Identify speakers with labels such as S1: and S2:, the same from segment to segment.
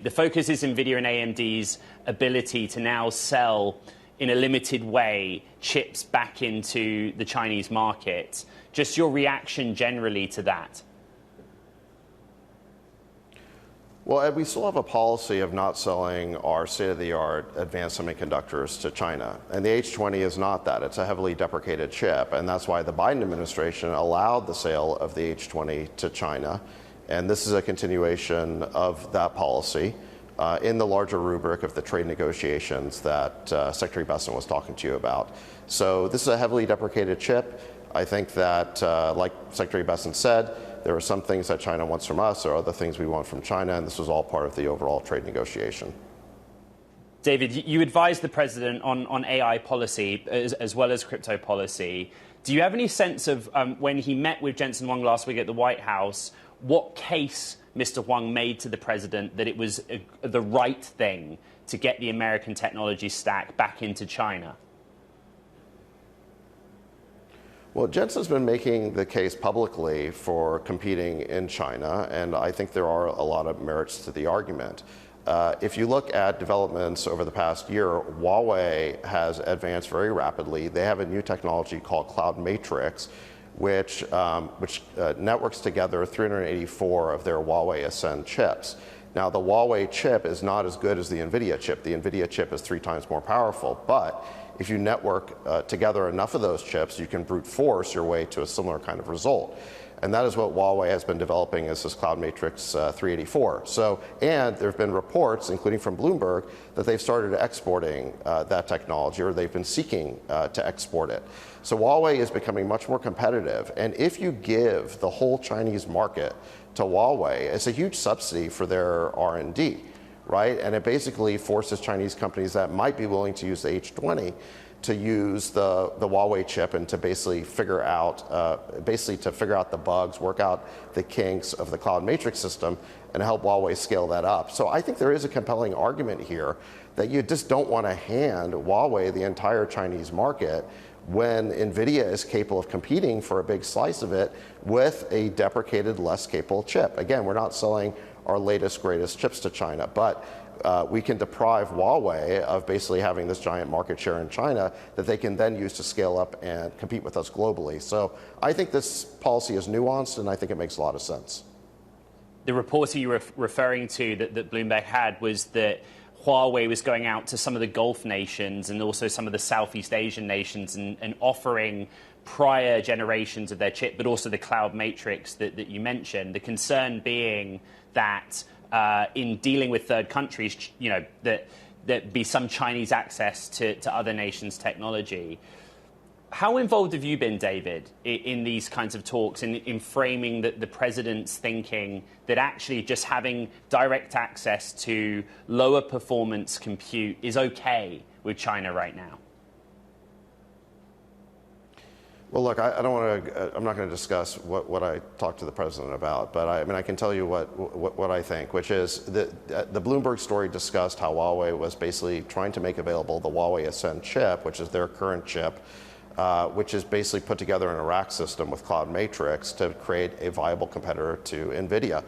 S1: The focus is Nvidia and AMD's ability to now sell in a limited way chips back into the Chinese market. Just your reaction generally to that.
S2: Well, Ed, we still have a policy of not selling our state-of-the-art advanced semiconductors to China. And the H20 is not that. It's a heavily deprecated chip. And that's why the Biden administration allowed the sale of the H20 to China. And this is a continuation of that policy in the larger rubric of the trade negotiations that Secretary Bessent was talking to you about. So this is a heavily deprecated chip. I think that, like Secretary Bessent said, there are some things that China wants from us, there are other things we want from China, and this was all part of the overall trade negotiation.
S1: David, you advised the president on AI policy as well as crypto policy. Do you have any sense of when he met with Jensen Huang last week at the White House, what case Mr. Huang made to the president that it was the right thing to get the American technology stack back into China?
S2: Well, Jensen's been making the case publicly for competing in China, and I think there are a lot of merits to the argument. If you look at developments over the past year, Huawei has advanced very rapidly. They have a new technology called Cloud Matrix, which networks together 384 of their Huawei Ascend chips. Now, the Huawei chip is not as good as the Nvidia chip. The Nvidia chip is 3 times more powerful, but if you network together enough of those chips, you can brute force your way to a similar kind of result. And that is what Huawei has been developing as this Cloud Matrix 384. So, and there have been reports, including from Bloomberg, that they've started exporting that technology, or they've been seeking to export it. So Huawei is becoming much more competitive. And if you give the whole Chinese market to Huawei, it's a huge subsidy for their R&D. Right? And it basically forces Chinese companies that might be willing to use the H20 to use the Huawei chip and to basically figure out the bugs, work out the kinks of the Cloud Matrix system, and help Huawei scale that up. So I think there is a compelling argument here that you just don't want to hand Huawei the entire Chinese market when Nvidia is capable of competing for a big slice of it with a deprecated, less capable chip. Again, we're not selling our latest, greatest chips to China, but we can deprive Huawei of basically having this giant market share in China that they can then use to scale up and compete with us globally. So I think this policy is nuanced, and I think it makes a lot of sense.
S1: The report you were referring to that Bloomberg had was that Huawei was going out to some of the Gulf nations and also some of the Southeast Asian nations and offering prior generations of their chip, but also the Cloud Matrix that you mentioned. The concern being that in dealing with third countries, you know, that there'd be some Chinese access to other nations' technology. How involved have you been, David, in these kinds of talks, in framing the president's thinking that actually just having direct access to lower performance compute is okay with China right now?
S2: Well, look, I don't want to. I'm not going to discuss what I talked to the president about, but I mean, I can tell you what I think, which is that the Bloomberg story discussed how Huawei was basically trying to make available the Huawei Ascend chip, which is their current chip, which is basically put together in a rack system with Cloud Matrix to create a viable competitor to Nvidia.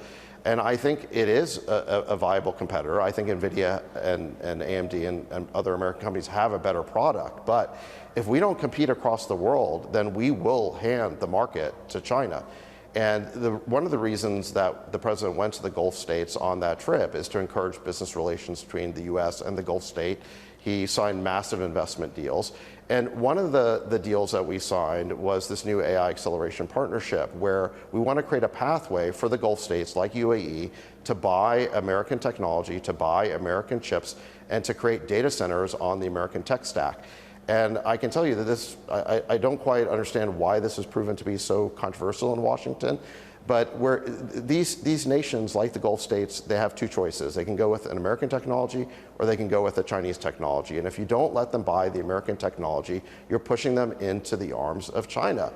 S2: And I think it is a viable competitor. I think Nvidia and AMD and other American companies have a better product. But if we don't compete across the world, then we will hand the market to China. And one of the reasons that the president went to the Gulf states on that trip is to encourage business relations between the U.S. and the Gulf state. He signed massive investment deals. And one of the deals that we signed was this new AI acceleration partnership, where we want to create a pathway for the Gulf states like UAE to buy American technology, to buy American chips, and to create data centers on the American tech stack. And I can tell you that this, I don't quite understand why this has proven to be so controversial in Washington. But where these nations, like the Gulf states, they have two choices. They can go with an American technology or they can go with a Chinese technology. And if you don't let them buy the American technology, you're pushing them into the arms of China.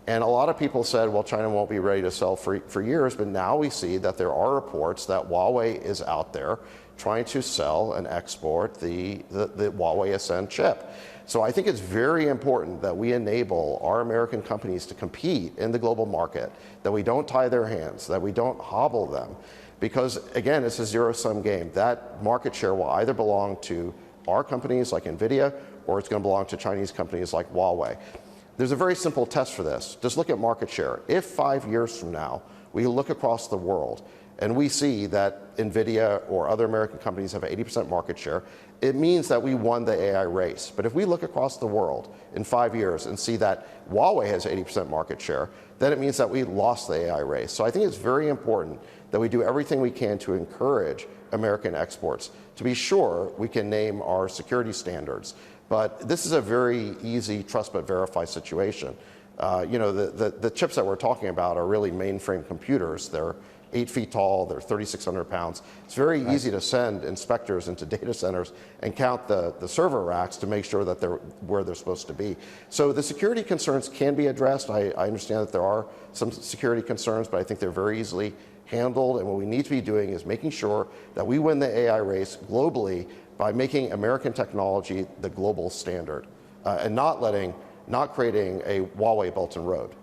S2: And a lot of people said, well, China won't be ready to sell for years. But now we see that there are reports that Huawei is out there trying to sell and export the Huawei Ascend chip. So I think it's very important that we enable our American companies to compete in the global market, that we don't tie their hands, that we don't hobble them, because, again, it's a zero-sum game. That market share will either belong to our companies like Nvidia, or it's going to belong to Chinese companies like Huawei. There's a very simple test for this. Just look at market share. If 5 years from now, we look across the world and we see that Nvidia or other American companies have 80% market share, it means that we won the AI race. But if we look across the world in 5 years and see that Huawei has 80% market share, then it means that we lost the AI race. So I think it's very important that we do everything we can to encourage American exports. To be sure, we can name our security standards, but this is a very easy trust but verify situation. The chips that we're talking about are really mainframe computers. They're 8 feet tall, they're 3,600 pounds. It's very easy to send inspectors into data centers and count the server racks to make sure that they're where they're supposed to be. So the security concerns can be addressed. I understand that there are some security concerns, but I think they're very easily handled. And what we need to be doing is making sure that we win the AI race globally by making American technology the global standard and not creating a Huawei Belt and Road.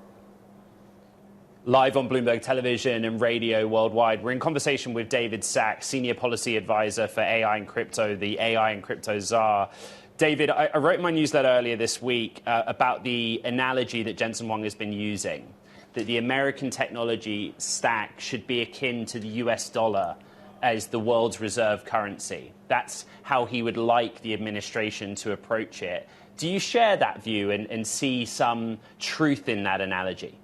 S1: Live on Bloomberg Television and radio worldwide, we're in conversation with David Sachs, Senior Policy Advisor for AI and Crypto, the AI and Crypto Czar. David, I wrote in my newsletter earlier this week about the analogy that Jensen Huang has been using, that the American technology stack should be akin to the US dollar as the world's reserve currency. That's how he would like the administration to approach it. Do you share that view and see some truth in that analogy?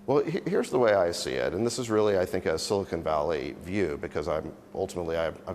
S2: Well, here's the way I see it, and this is really, I think, a Silicon Valley view, because I've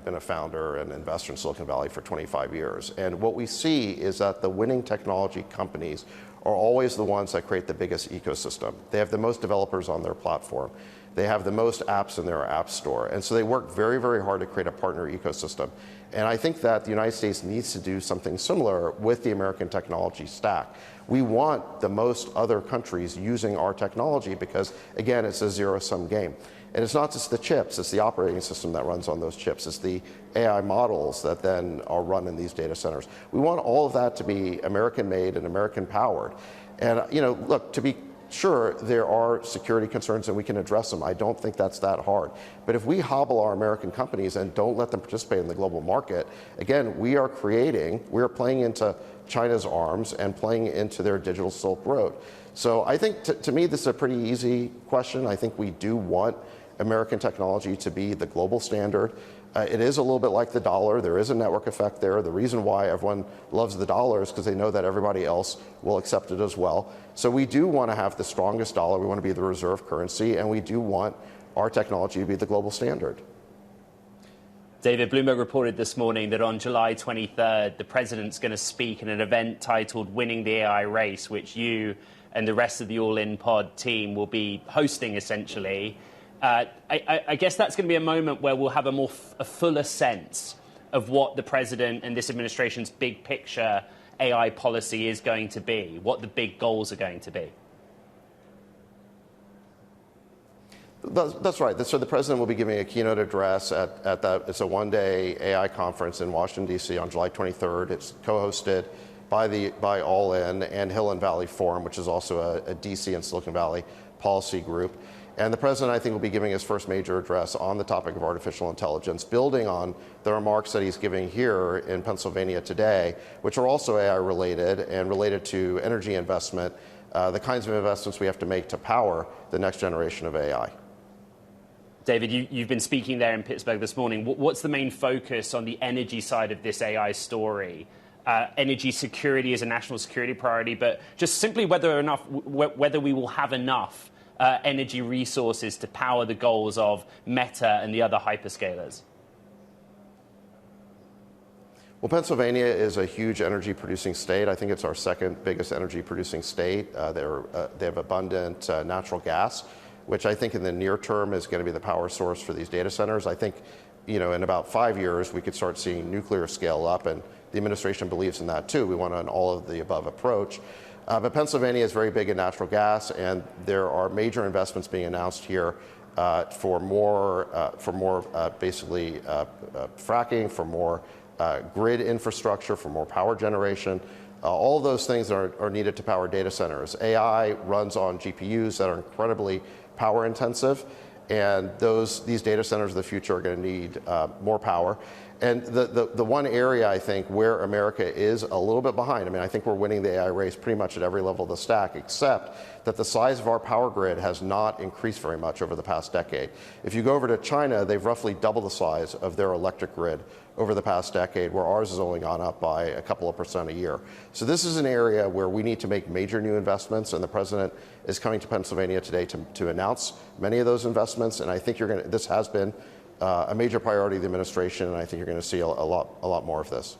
S2: been a founder and investor in Silicon Valley for 25 years. And what we see is that the winning technology companies are always the ones that create the biggest ecosystem. They have the most developers on their platform. They have the most apps in their app store. And so they work very, very hard to create a partner ecosystem. And I think that the United States needs to do something similar with the American technology stack. We want the most other countries using our technology because, again, it's a zero-sum game. And it's not just the chips, it's the operating system that runs on those chips. It's the AI models that then are run in these data centers. We want all of that to be American-made and American-powered. And, look, to be sure, there are security concerns and we can address them. I don't think that's that hard. But if we hobble our American companies and don't let them participate in the global market, again, we are playing into China's arms and playing into their digital Silk Road. So I think, to me, this is a pretty easy question. I think we do want American technology to be the global standard. It is a little bit like the dollar. There is a network effect there. The reason why everyone loves the dollar is because they know that everybody else will accept it as well. So we do want to have the strongest dollar. We want to be the reserve currency, and we do want our technology to be the global standard.
S1: David, Bloomberg reported this morning that on July 23rd, the president's going to speak in an event titled Winning the AI Race, which you and the rest of the All In Pod team will be hosting, essentially. I guess that's going to be a moment where we'll have a fuller sense of what the president and this administration's big picture AI policy is going to be, what the big goals are going to be.
S2: That's right. So the president will be giving a keynote address at that. It's a one-day AI conference in Washington, D.C. on July 23rd. It's co-hosted by All In and Hill and Valley Forum, which is also a D.C. and Silicon Valley policy group. And the president, I think, will be giving his first major address on the topic of artificial intelligence, building on the remarks that he's giving here in Pennsylvania today, which are also AI-related and related to energy investment, the kinds of investments we have to make to power the next generation of AI.
S1: David, you've been speaking there in Pittsburgh this morning. What's the main focus on the energy side of this AI story? Energy security is a national security priority, but just simply whether we will have enough energy resources to power the goals of Meta and the other hyperscalers.
S2: Well, Pennsylvania is a huge energy producing state. I think it's our second biggest energy producing state. They have abundant natural gas, which I think in the near term is going to be the power source for these data centers. I think, in about 5 years, we could start seeing nuclear scale up, and the administration believes in that too. We want an all of the above approach. But Pennsylvania is very big in natural gas, and there are major investments being announced here for more fracking, for more grid infrastructure, for more power generation. All of those things are needed to power data centers. AI runs on GPUs that are incredibly power intensive, and these data centers of the future are going to need more power. And the one area, I think, where America is a little bit behind, I mean, I think we're winning the AI race pretty much at every level of the stack, except that the size of our power grid has not increased very much over the past decade. If you go over to China, they've roughly doubled the size of their electric grid over the past decade, where ours has only gone up by a couple of % a year. So this is an area where we need to make major new investments, and the president is coming to Pennsylvania today to announce many of those investments. And I think this has been a major priority of the administration, and I think you're going to see a lot more of this.